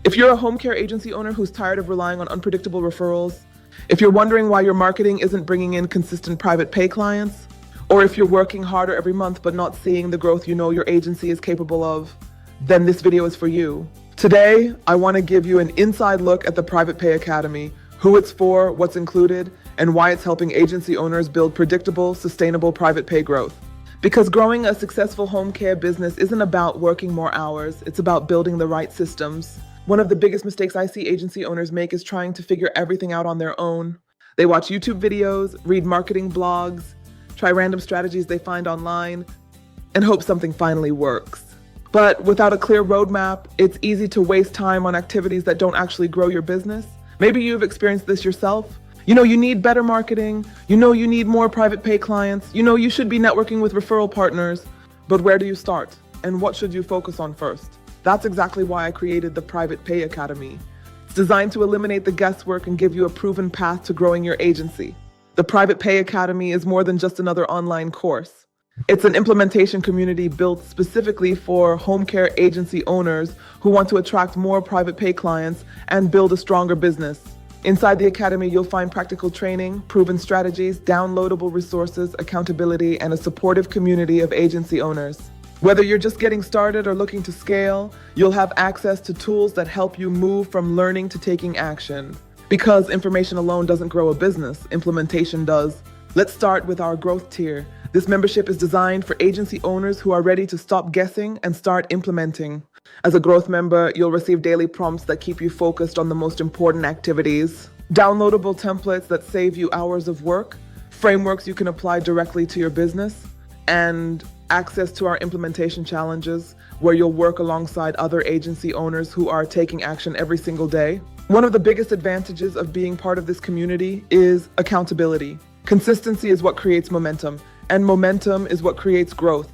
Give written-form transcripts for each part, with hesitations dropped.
If you're a home care agency owner who's tired of relying on unpredictable referrals, if you're wondering why your marketing isn't bringing in consistent private pay clients, or if you're working harder every month but not seeing the growth you know your agency is capable of, then this video is for you. Today, I want to give you an inside look at the Private Pay Academy, who it's for, what's included, and why it's helping agency owners build predictable, sustainable private pay growth. Because growing a successful home care business isn't about working more hours, it's about building the right systems. One of the biggest mistakes I see agency owners make is trying to figure everything out on their own. They watch YouTube videos, read marketing blogs, try random strategies they find online, and hope something finally works. But without a clear roadmap, it's easy to waste time on activities that don't actually grow your business. Maybe you've experienced this yourself. You need better marketing. You need more private pay clients. You should be networking with referral partners. But where do you start? And what should you focus on first? That's exactly why I created the Private Pay Academy. It's designed to eliminate the guesswork and give you a proven path to growing your agency. The Private Pay Academy is more than just another online course. It's an implementation community built specifically for home care agency owners who want to attract more private pay clients and build a stronger business. Inside the Academy, you'll find practical training, proven strategies, downloadable resources, accountability, and a supportive community of agency owners. Whether you're just getting started or looking to scale, you'll have access to tools that help you move from learning to taking action. Because information alone doesn't grow a business, implementation does. Let's start with our growth tier. This membership is designed for agency owners who are ready to stop guessing and start implementing. As a growth member, you'll receive daily prompts that keep you focused on the most important activities, downloadable templates that save you hours of work, frameworks you can apply directly to your business, and access to our implementation challenges where you'll work alongside other agency owners who are taking action every single day. One of the biggest advantages of being part of this community is accountability. Consistency is what creates momentum, and momentum is what creates growth.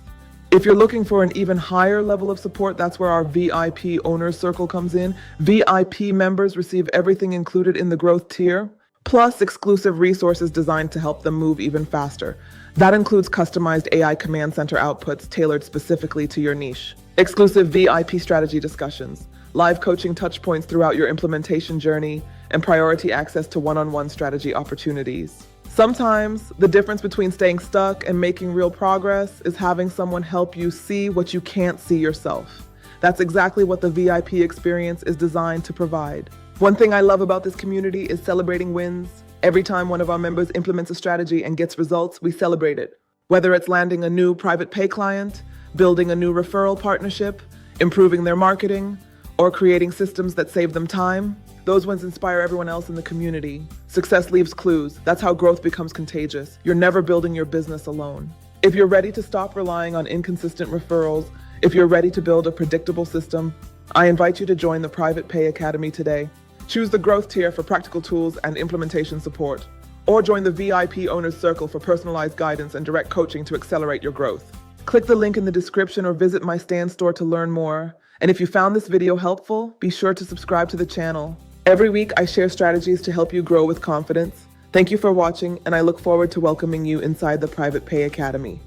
If you're looking for an even higher level of support, that's where our VIP Owner Circle comes in. VIP members receive everything included in the growth tier, plus exclusive resources designed to help them move even faster. That includes customized AI command center outputs tailored specifically to your niche, exclusive VIP strategy discussions, live coaching touchpoints throughout your implementation journey, and priority access to one-on-one strategy opportunities. Sometimes the difference between staying stuck and making real progress is having someone help you see what you can't see yourself. That's exactly what the VIP experience is designed to provide. One thing I love about this community is celebrating wins. Every time one of our members implements a strategy and gets results, we celebrate it. Whether it's landing a new private pay client, building a new referral partnership, improving their marketing, or creating systems that save them time, those ones inspire everyone else in the community. Success leaves clues. That's how growth becomes contagious. You're never building your business alone. If you're ready to stop relying on inconsistent referrals, if you're ready to build a predictable system, I invite you to join the Private Pay Academy today. Choose the growth tier for practical tools and implementation support, or join the VIP Owners Circle for personalized guidance and direct coaching to accelerate your growth. Click the link in the description or visit my stand store to learn more. And if you found this video helpful, be sure to subscribe to the channel. Every week, I share strategies to help you grow with confidence. Thank you for watching, and I look forward to welcoming you inside the Private Pay Academy.